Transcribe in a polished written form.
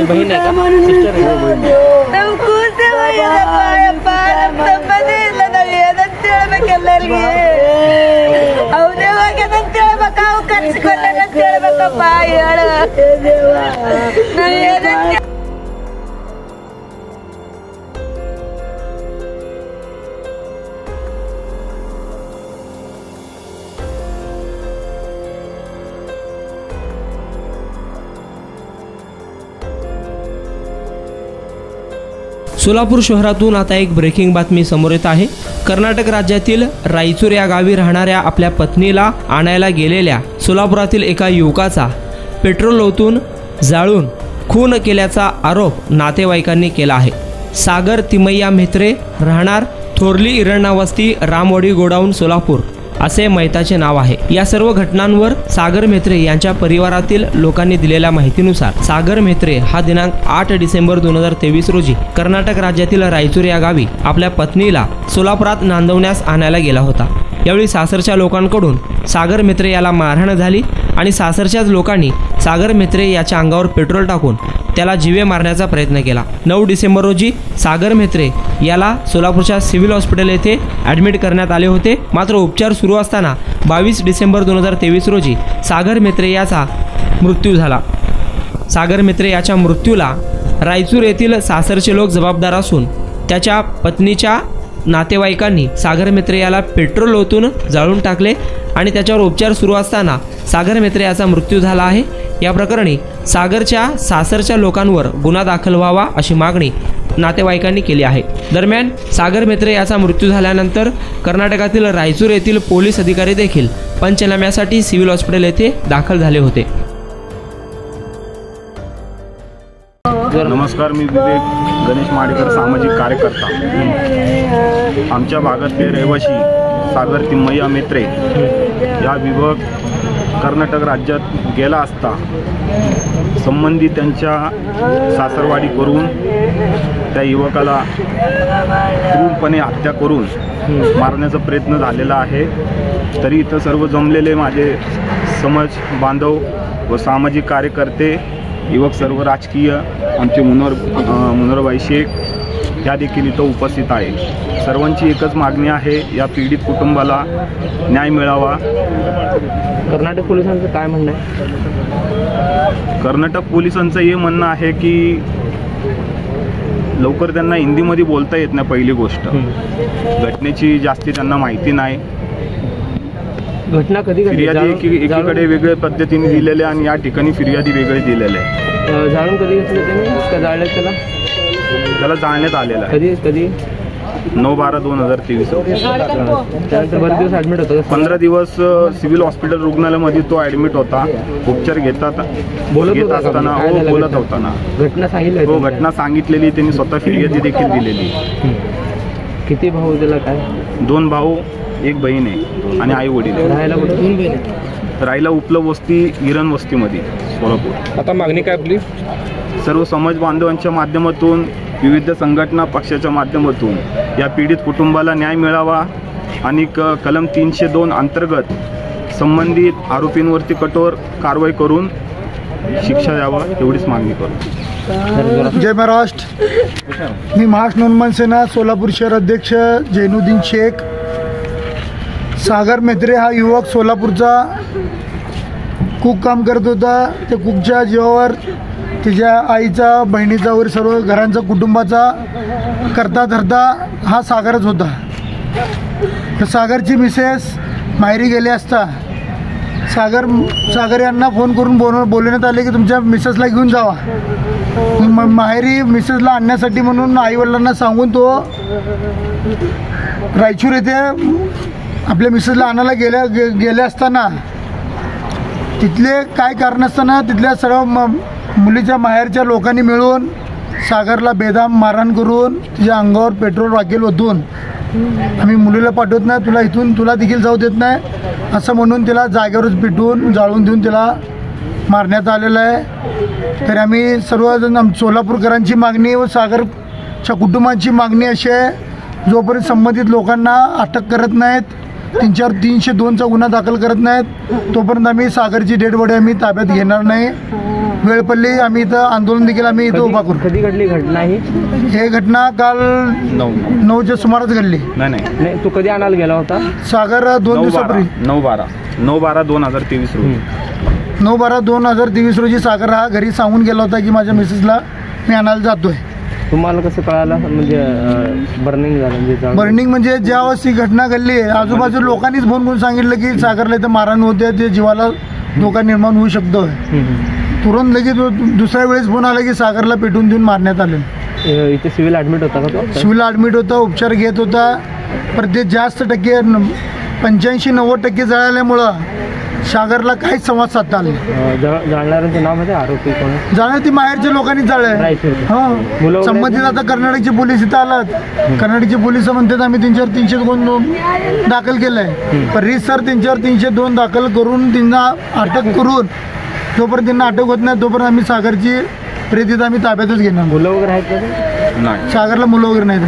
बहीण आहे का? सिस्टर सोलापूर शहरातून आता एक ब्रेकिंग बातमी समोर येत आहे। कर्नाटक राज्यातील रायचूर या गावी राहणाऱ्या आपल्या पत्नीला आणायला गेलेल्या सोलापुरातील एका युवकाचा पेट्रोल ओतून जाळून खून केल्याचा आरोप नातेवाईकांनी केला आहे। सागर तिमय्या म्हेत्रे राहणार थोरली इरणा वस्ती रामवाडी गोडाऊन सोलापूर असे मैताचे नाव आहे। या सर्व घटनांवर सागर म्हेत्रे यांच्या परिवारातील लोकांनी दिलेल्या माहितीनुसार सागर म्हेत्रे हा दिनांक 8 डिसेंबर 2023 रोजी कर्नाटक राज्यातील रायचूर या गावी आपल्या पत्नीला सोलापुरात नांदवण्यास आणायला गेला होता। यावेळी सासरच्या लोकांकडून सागर म्हेत्रे याला मारहाण झाली आणि सासरच्याच लोकांनी सागर म्हेत्रे याच्या अंगावर पेट्रोल टाकून त्याला जीवे मारण्याचा प्रयत्न केला। 9 डिसेंबर रोजी सागर म्हेत्रे याला सोलापूरच्या सिव्हिल हॉस्पिटल येथे ॲडमिट करण्यात आले होते। मात्र उपचार सुरू असताना 22 डिसेंबर 2023 रोजी सागर म्हेत्रे याचा मृत्यू झाला। सागर म्हेत्रे याच्या मृत्यूला रायचूर येथील सासरचे लोक जबाबदार असून त्याच्या पत्नीच्या नातेवाईकांनी सागर म्हेत्रे याला पेट्रोल ओतून जाळून टाकले आणि त्याच्यावर उपचार सुरू असताना सागर म्हेत्रे याचा मृत्यू झाला आहे। या प्रकरणी सागरच्या सासरच्या लोकांवर गुन्हा दाखल व्हावा अशी मागणी नातेवाईकांनी केली आहे। दरम्यान सागर म्हेत्रे याचा मृत्यू झाल्यानंतर कर्नाटकातील रायचूर येथील पोलीस अधिकारी देखील पंचनाम्यासाठी सिव्हिल हॉस्पिटल येथे दाखल झाले होते। नमस्कार, मी विवेक गणेश माडेकर, सामाजिक कार्यकर्ता। आमच्या भागातले रहिवासी सागर तिमय्या म्हेत्रे या विभाग कर्नाटक राज्यात गेला असता संबंधित त्यांच्या सासरवाडी करून त्या युवकाला क्रूरपणे हत्या करून मारण्याचा प्रयत्न झालेला आहे। तरी इथं सर्व जमलेले माझे समाज बांधव व सामाजिक कार्यकर्ते, युवक, सर्व राजकीय, आमचे मुनोरबाई शेख या देखील इथं उपस्थित आहे। सर्वांची एकच मागणी आहे, या पीडित कुटुंबाला न्याय मिळावा। कर्नाटक पोलिसांचं काय म्हणणं आहे? कर्नाटक पोलिसांचं हे म्हणणं आहे की लवकर त्यांना हिंदीमध्ये बोलता येत नाही। पहिली गोष्ट, घटनेची जास्ती त्यांना माहिती नाही। घटना कधी फिर्यादी एकीकडे वेगळ्या पद्धतीने दिलेले आणि या ठिकाणी फिर्यादी वेगळे दिलेले आहे। जाळून कधी घेतलं त्यांनी का जाळलं त्याला जाळण्यात आलेलं आहे। कधी 9/12/2023 त्यानंतर बरेच दिवस ॲडमिट होता? 15 दिवस सिव्हिल हॉस्पिटल रुग्णालयामध्ये तो ॲडमिट होता। उपचार घेत असताना बोलत होता ना। घटना सांगितली? हो, घटना सांगितलेली, त्यांनी स्वतः फिर्यादी देखील दिलेली। किती भाऊ त्याला? काय? 2 भाऊ 1 बहीण आहे आणि आई वडील। राहायला कुठे? 2 बहीण राहायला उपलब्ध वस्ती इरण वस्तीमध्ये सोलापूर। आता मागणी काय आपली? सर्व समाज बांधवांच्या माध्यमातून, विविध संघटना पक्षाच्या माध्यमातून या पीडित कुटुंबाला न्याय मिळावा आणि कलम 302 अंतर्गत संबंधित आरोपींवरती कठोर कारवाई करून शिक्षा द्यावा, एवढीच मागणी करतो। जय महाराष्ट्र। मी महाराष्ट्र नवनिर्माण सेना सोलापूर शहर अध्यक्ष जैनुद्दीन शेख। सागर म्हेत्रे हा युवक सोलापूरचा कूक काम करत होता। त्या कूकच्या जीवावर तिच्या आईचा, बहिणीचा वर सर्व घरांचा, कुटुंबाचा करता धरता हा सागरच होता। तर सागरची मिसेस माहेरी गेले असता सागर यांना फोन करून बोलवण्यात आले की तुमच्या मिसेसला घेऊन जावा। माहेरी मिसेसला आणण्यासाठी म्हणून आईवडिलांना सांगून तो रायचूर येथे आपल्या मिसेसला आणायला गेले असताना तिथले काय कारण असताना तिथल्या सर्व मुलीच्या माहेरच्या लोकांनी मिळून सागरला बेदम मारहाण करून तिच्या अंगावर पेट्रोल राखेल ओतून आम्ही मुलीला पाठवत नाही, तुला इथून तुला देखील जाऊ देत नाही असं म्हणून तिला जागेवरच पिटून जाळून देऊन तिला मारण्यात आलेलं आहे। तर आम्ही सर्वजण सोलापूरकरांची मागणी व सागरच्या कुटुंबाची मागणी अशी आहे, जोपर्यंत संबंधित लोकांना अटक करत नाहीत, त्यांच्यावर 302चा गुन्हा दाखल करत नाहीत, तोपर्यंत आम्ही सागरची डेड बॉडी आम्ही ताब्यात घेणार नाही। वेळ पडली आम्ही इथं आंदोलन देखील आम्ही इथं उभा करू. कधी घडली घटना ही? हे घटना काल 9च्या सुमारास घडली. नाही तू कधी आणायला गेला होता? सागर 2 दिवसापूर्वी 9/12/2023 रोजी 9/12/2023 रोजी सागर हा घरी सांगून गेला होता की माझ्या मिसेसला मी आणायला जातोय. तुम्हाला कसं कळालं? म्हणजे बर्निंग झालं म्हणजे बर्निंग म्हणजे ज्या वेळेस ही घटना घडली आजूबाजू लोकांनीच फोन सांगितलं की सागरला इथं मारहाण होते, ते जीवाला धोका निर्माण होऊ शकतो. तुरंत लगेच दुसऱ्या वेळेस फोन आला की सागरला पेटून देऊन मारण्यात आले. इथे सिव्हिल ॲडमिट होता का तो? सिव्हिल ॲडमिट होता, उपचार घेत होता. पण ते जास्त टक्के 85-90% जळाल्यामुळं सागरला काहीच संवाद साधता आले. जाळणाऱ्यांचं नाव माहिती? आरोपी कोण? जाणार ती माहेरच्या लोकांनी जाळले. संबंधित आता कर्नाटकचे पोलीस इथं आलात. कर्नाटकचे पोलीस म्हणतात आम्ही त्यांच्यावर 302 दाखल केलंय. पण सर त्यांच्यावर 302 दाखल करून त्यांना अटक करून जोपर्यंत त्यांना अटक होत नाही तोपर्यंत आम्ही सागरची प्रेतीत आम्ही ताब्यातच घेणार. मुलं वगैरे आहेत का? नाही. सागरला मुलं वगैरे नाही.